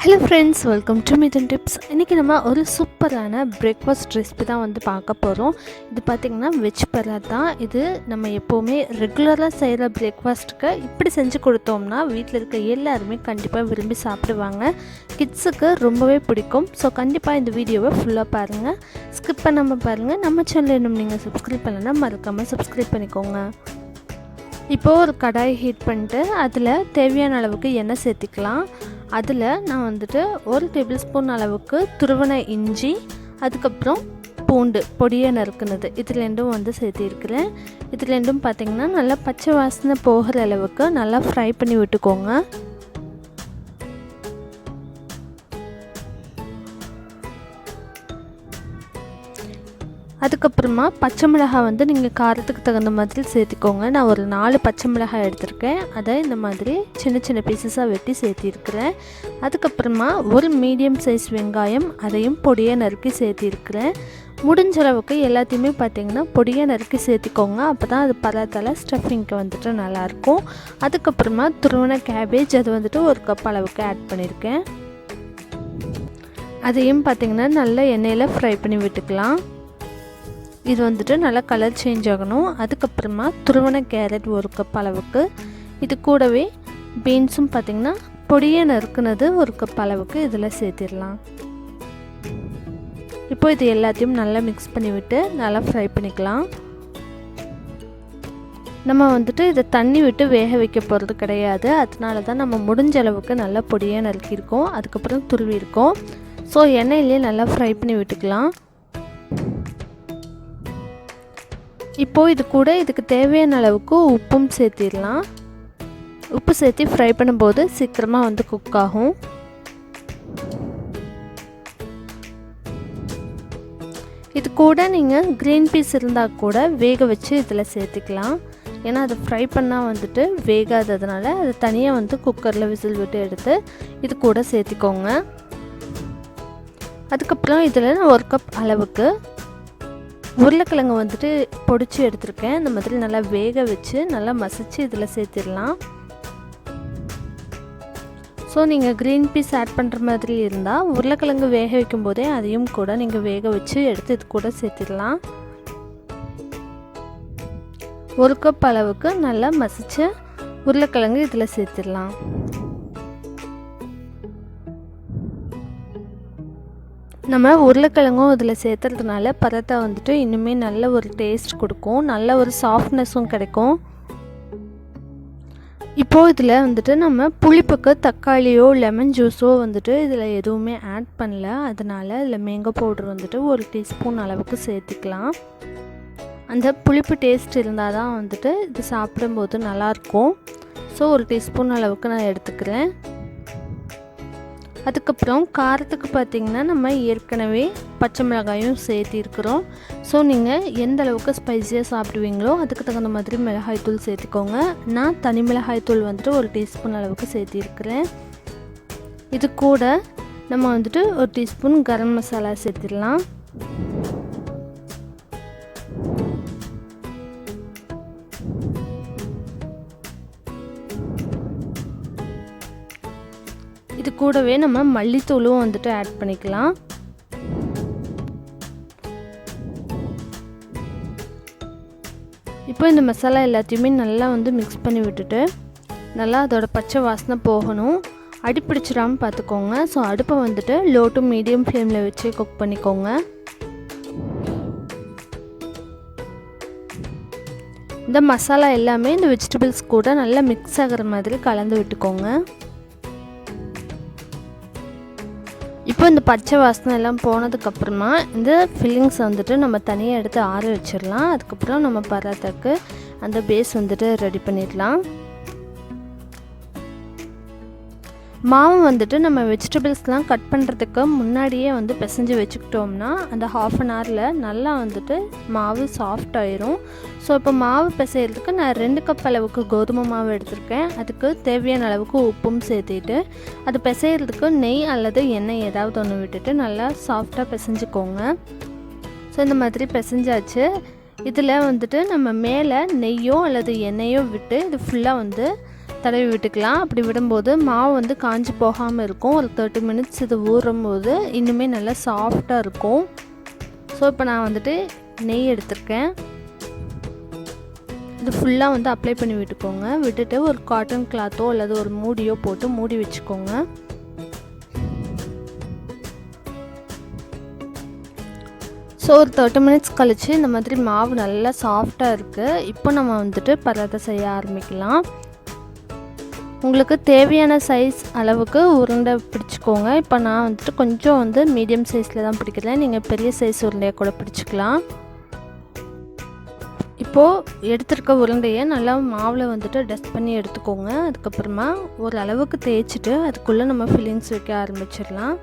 Hello friends, welcome to Mithuntips. இன்னைக்கு நம்ம ஒரு சூப்பரான பிரேக்ஃபாஸ்ட் ரெசிபி தான் வந்து பார்க்க போறோம். இது பாத்தீங்கன்னா வெஜ் பராத்தா. இது நம்ம எப்பவுமே ரெகுலரா செய்யற பிரேக்ஃபாஸ்ட்க்கு இப்படி செஞ்சு கொடுத்தோம்னா வீட்ல இருக்க எல்லாரும் கண்டிப்பா விரும்பி சாப்பிடுவாங்க. கிட்ஸ்க்கு ரொம்பவே பிடிக்கும். சோ கண்டிப்பா இந்த வீடியோவை ஃபுல்லா பாருங்க. ஸ்கிப் பண்ணாம பாருங்க. நம்ம சேனலை இன்னும் நீங்க சப்ஸ்கிரைப் பண்ணலனா மறக்காம சப்ஸ்கிரைப் பண்ணிக்கோங்க. இப்போ ஒரு கடாய் ஹீட் பண்ணிட்டு அதில் தேவையான அளவுக்கு எண்ணெய் சேர்த்திக்கலாம். அதில் நான் வந்துட்டு 1 டேபிள் ஸ்பூன் அளவுக்கு துருவன இஞ்சி, அதுக்கப்புறம் பூண்டு பொடியை நறுக்குனது இது ரெண்டும் வந்து சேர்த்திருக்கிறேன். இது ரெண்டும் பார்த்திங்கன்னா நல்லா பச்சை வாசனை போகிற அளவுக்கு நல்லா ஃப்ரை பண்ணி விட்டுக்கோங்க. அதுக்கப்புறமா பச்சை மிளகாய் வந்து நீங்கள் காரத்துக்கு தகுந்த மாதிரி சேர்த்திக்கோங்க. நான் ஒரு 4 பச்சை மிளகாய் எடுத்திருக்கேன். அதை இந்த மாதிரி சின்ன சின்ன பீசஸாக வெட்டி சேர்த்திருக்கிறேன். அதுக்கப்புறமா ஒரு மீடியம் சைஸ் வெங்காயம், அதையும் பொடியை நறுக்கி சேர்த்திருக்கிறேன். முடிஞ்ச அளவுக்கு எல்லாத்தையுமே பார்த்திங்கன்னா பொடியை நறுக்கி சேர்த்திக்கோங்க. அப்போ தான் அது பராத்தால ஸ்டஃபிங்க்கு வந்துட்டு நல்லாயிருக்கும். அதுக்கப்புறமா துருவன கேபேஜ் அது வந்துட்டு 1 கப் அளவுக்கு ஆட் பண்ணியிருக்கேன். அதையும் பார்த்திங்கன்னா நல்லா எண்ணெயில் ஃப்ரை பண்ணி விட்டுக்கலாம். இது வந்துட்டு நல்லா கலர் சேஞ்ச் ஆகணும். அதுக்கப்புறமா துருவன கேரட் 1 கப் அளவுக்கு, இது கூடவே பீன்ஸும் பார்த்திங்கன்னா பொடியை நறுக்குனது 1 கப் அளவுக்கு இதில் சேர்த்திடலாம். இப்போ இது எல்லாத்தையும் நல்லா மிக்ஸ் பண்ணிவிட்டு நல்லா ஃப்ரை பண்ணிக்கலாம். நம்ம வந்துட்டு இதை தண்ணி விட்டு வேக வைக்க போகிறது கிடையாது. அதனால தான் நம்ம முடிஞ்ச அளவுக்கு நல்லா பொடியை நறுக்கியிருக்கோம், அதுக்கப்புறம் துருவியிருக்கோம். ஸோ எண்ணெயிலே நல்லா ஃப்ரை பண்ணி விட்டுக்கலாம். இப்போது இது கூட இதுக்கு தேவையான அளவுக்கு உப்பும் சேர்த்திடலாம். உப்பு சேர்த்து ஃப்ரை பண்ணும்போது சீக்கிரமாக வந்து குக் ஆகும். இது கூட நீங்கள் க்ரீன் பீஸ் இருந்தால் கூட வேக வச்சு இதில் சேர்த்துக்கலாம். ஏன்னா அதை ஃப்ரை பண்ணால் வந்துட்டு வேகாததுனால அது தனியாக வந்து குக்கரில் விசில் விட்டு எடுத்து இது கூட சேர்த்திக்கோங்க. அதுக்கப்புறம் இதில் நான் 1 கப் அளவுக்கு உருளைக்கிழங்கு வந்துட்டு பொடிச்சு எடுத்திருக்கேன். இந்த மாதிரி நல்லா வேக வச்சு நல்லா மசிச்சு இதில் சேர்த்திடலாம். ஸோ நீங்கள் க்ரீன் பீஸ் ஆட் பண்ணுற மாதிரி இருந்தால் உருளைக்கிழங்கு வேக வைக்கும் போதே அதையும் கூட நீங்கள் வேக வச்சு எடுத்து இது கூட சேர்த்திடலாம். 1 கப் அளவுக்கு நல்லா மசிச்ச உருளைக்கிழங்கு இதில் சேர்த்திடலாம். நம்ம உருளைக்கிழங்கும் இதில் சேர்த்துறதுனால பராத்தா வந்துட்டு இன்னுமே நல்ல ஒரு டேஸ்ட் கொடுக்கும், நல்ல ஒரு சாஃப்ட்னஸும் கிடைக்கும். இப்போது இதில் வந்துட்டு நம்ம புளிப்புக்கு தக்காளியோ லெமன் ஜூஸோ வந்துட்டு இதில் எதுவுமே ஆட் பண்ணல. அதனால் இதில் மேங்கோ பவுடர் வந்துட்டு 1 டீஸ்பூன் அளவுக்கு சேர்த்துக்கலாம். அந்த புளிப்பு டேஸ்ட் இருந்தால் தான் வந்துட்டு இது சாப்பிடும்போது நல்லாயிருக்கும். ஸோ 1 டீஸ்பூன் அளவுக்கு நான் எடுத்துக்கிறேன். அதுக்கப்புறம் காரத்துக்கு பார்த்திங்கன்னா நம்ம ஏற்கனவே பச்சை மிளகாயும் சேர்த்திருக்கிறோம். ஸோ நீங்கள் எந்த அளவுக்கு ஸ்பைஸியாக சாப்பிடுவீங்களோ அதுக்கு தகுந்த மாதிரி மிளகாய்த்தூள் சேர்த்துக்கோங்க. நான் தனி மிளகாய்த்தூள் வந்துட்டு 1 டீஸ்பூன் அளவுக்கு சேர்த்திருக்கிறேன். இது கூட நம்ம வந்துட்டு 1 டீஸ்பூன் கரம் மசாலா சேர்த்திடலாம். இது கூடவே நம்ம மல்லித்தூளும் வந்துட்டு ஆட் பண்ணிக்கலாம். இப்போ இந்த மசாலா எல்லாத்தையுமே நல்லா வந்து மிக்ஸ் பண்ணி விட்டுட்டு நல்லா அதோட பச்சை வாசனை போகணும். அடி பிடிச்சிடாமல் பார்த்துக்கோங்க. ஸோ அடுப்பை வந்துட்டு லோ டு மீடியம் ஃப்ளேமில் வச்சு குக் பண்ணிக்கோங்க. இந்த மசாலா எல்லாமே இந்த வெஜிடபிள்ஸ் கூட நல்லா மிக்ஸ் ஆகிற மாதிரி கலந்து விட்டுக்கோங்க. இப்போ இந்த பச்சை வாசனை எல்லாம் போனதுக்கப்புறமா இந்த ஃபில்லிங்ஸ் வந்துட்டு நம்ம தனியாக எடுத்து ஆற வச்சிடலாம். அதுக்கப்புறம் நம்ம பராத்தாக்கு அந்த பேஸ் வந்துட்டு ரெடி பண்ணிடலாம். மாவு வந்துட்டு நம்ம வெஜிடபிள்ஸ்லாம் கட் பண்ணுறதுக்கு முன்னாடியே வந்து பிசைஞ்சு வச்சுக்கிட்டோம்னா அந்த 1/2 அன் ஹவரில் நல்லா வந்துட்டு மாவு சாஃப்ட் ஆயிரும். ஸோ இப்போ மாவு பிசைகிறதுக்கு நான் 2 கப் அளவுக்கு கோதுமை மாவு எடுத்திருக்கேன். அதுக்கு தேவையான அளவுக்கு உப்பும் சேர்த்திட்டு அது பிசைகிறதுக்கு நெய் அல்லது எண்ணெய் ஏதாவது ஒன்று விட்டுட்டு நல்லா சாஃப்டாக பிசைஞ்சுக்கோங்க. ஸோ இந்த மாதிரி பிசைஞ்சாச்சு. இதில் வந்துட்டு நம்ம மேலே நெய்யோ அல்லது எண்ணெயோ விட்டு இது ஃபுல்லாக வந்து தடவி விட்டுக்கலாம். அப்படி விடும்போது மாவு வந்து காஞ்சி போகாமல் இருக்கும். ஒரு 30 மினிட்ஸ் இது ஊறும் போது இன்னுமே நல்லா சாஃப்டாக இருக்கும். ஸோ இப்போ நான் வந்துட்டு நெய் எடுத்திருக்கேன். இது ஃபுல்லாக வந்து அப்ளை பண்ணி விட்டுக்கோங்க. விட்டுட்டு ஒரு காட்டன் கிளாத்தோ அல்லது ஒரு மூடியோ போட்டு மூடி வச்சுக்கோங்க. ஸோ ஒரு 30 மினிட்ஸ் கழித்து இந்த மாதிரி மாவு நல்லா சாஃப்டாக இருக்குது. இப்போ நம்ம வந்துட்டு பராத்தா செய்ய ஆரம்பிக்கலாம். உங்களுக்கு தேவையான சைஸ் அளவுக்கு உருண்டை பிடிச்சிக்கோங்க. இப்போ நான் வந்துட்டு கொஞ்சம் வந்து மீடியம் சைஸில் தான் பிடிக்கிறேன். நீங்கள் பெரிய சைஸ் உருண்டையை கூட பிடிச்சிக்கலாம். இப்போது எடுத்துருக்க உருண்டையை நல்லா மாவில் வந்துட்டு டஸ்ட் பண்ணி எடுத்துக்கோங்க. அதுக்கப்புறமா ஒரு அளவுக்கு தேய்ச்சிட்டு அதுக்குள்ளே நம்ம ஃபில்லிங்ஸ் வைக்க ஆரம்பிச்சிடலாம்.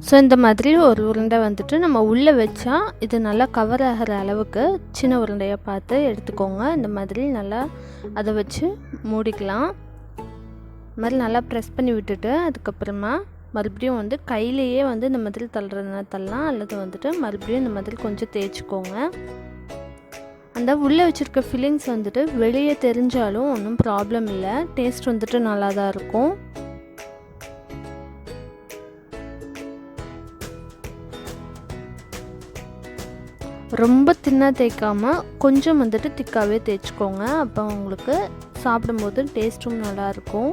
ஸோ இந்த மாதிரி ஒரு உருண்டை வந்துட்டு நம்ம உள்ளே வச்சா இது நல்லா கவர் ஆகிற அளவுக்கு சின்ன உருண்டையாக பார்த்து எடுத்துக்கோங்க. இந்த மாதிரி நல்லா அதை வச்சு மூடிக்கலாம். இந்த மாதிரி நல்லா ப்ரெஸ் பண்ணி விட்டுட்டு அதுக்கப்புறமா மறுபடியும் வந்து கையிலேயே வந்து இந்த மாதிரி தள்ளுறதுனா தள்ளலாம், அல்லது வந்துட்டு மறுபடியும் இந்த மாதிரி கொஞ்சம் தேய்ச்சிக்கோங்க. அந்த உள்ளே வச்சுருக்க ஃபில்லிங்ஸ் வந்துட்டு வெளியே தெரிஞ்சாலும் ஒன்றும் ப்ராப்ளம் இல்லை. டேஸ்ட் வந்துட்டு நல்லா தான் இருக்கும். ரொம்ப தின்னாக தேய்க்காமல் கொஞ்சம் வந்துட்டு திக்காகவே தேய்ச்சிக்கோங்க. அப்போ உங்களுக்கு சாப்பிடும்போது டேஸ்ட்டும் நல்லாயிருக்கும்,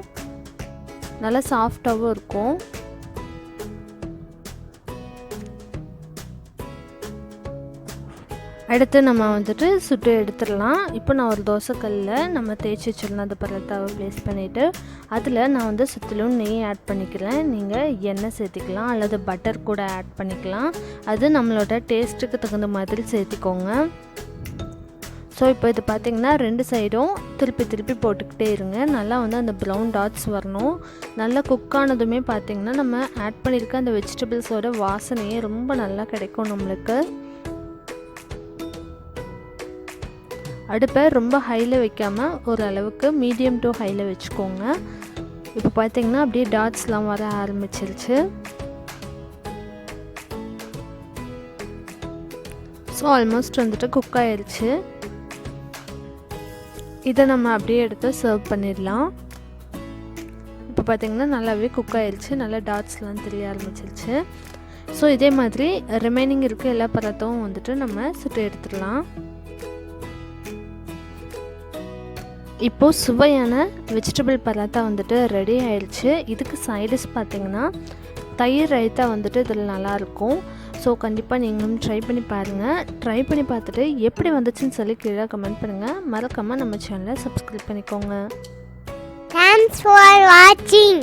நல்லா சாஃப்டாகவும் இருக்கும். அடுத்து நம்ம வந்துட்டு சுட்டு எடுத்துடலாம். இப்போ நான் ஒரு தோசைக்கல்லில் நம்ம தேய்ச்சி வச்சிருந்தேன் அந்த பராத்தாவை ப்ளேஸ் பண்ணிவிட்டு அதில் நான் வந்து சுற்றிலும் நெய் ஆட் பண்ணிக்கிறேன். நீங்கள் எண்ணெய் சேர்த்திக்கலாம் அல்லது பட்டர் கூட ஆட் பண்ணிக்கலாம். அது நம்மளோட டேஸ்ட்டுக்கு தகுந்த மாதிரி சேர்த்திக்கோங்க. ஸோ இப்போ இது பார்த்திங்கன்னா 2 சைடும் திருப்பி போட்டுக்கிட்டே இருங்க. நல்லா வந்து அந்த ப்ரௌன் டாட்ஸ் வரணும். நல்லா குக் ஆனதுமே பார்த்திங்கன்னா நம்ம ஆட் பண்ணியிருக்க அந்த வெஜிடபிள்ஸோட வாசனையே ரொம்ப நல்லா கிடைக்கும் நம்மளுக்கு. அடுப்பை ரொம்ப ஹையில் வைக்காமல் ஓரளவுக்கு மீடியம் டு ஹையில் வச்சுக்கோங்க. இப்போ பார்த்திங்கன்னா அப்படியே டாட்ஸ்லாம் வர ஆரம்பிச்சிருச்சு. ஸோ ஆல்மோஸ்ட் வந்துட்டு குக் ஆயிடுச்சு. இதை நம்ம அப்படியே எடுத்து சர்வ் பண்ணிடலாம். இப்போ பார்த்திங்கன்னா நல்லாவே குக் ஆயிடுச்சு. நல்லா டாட்ஸ்லாம் தெரிய ஆரம்பிச்சிருச்சு. ஸோ இதே மாதிரி ரிமைனிங் இருக்க எல்லா பராத்தாவும் வந்துட்டு நம்ம சுட்டு எடுத்துடலாம். இப்போது சுவையான வெஜிடபிள் பராத்தா வந்துட்டு ரெடி ஆயிடுச்சு. இதுக்கு சைடிஷ் பார்த்திங்கன்னா தயிர் ரைத்தா வந்துட்டு இதில் நல்லாயிருக்கும். ஸோ கண்டிப்பாக நீங்களும் ட்ரை பண்ணி பாருங்கள். ட்ரை பண்ணி பார்த்துட்டு எப்படி வந்துச்சுன்னு சொல்லி கீழே கமெண்ட் பண்ணுங்கள். மறக்காமல் நம்ம சேனலை சப்ஸ்கிரைப் பண்ணிக்கோங்க. Thanks for watching.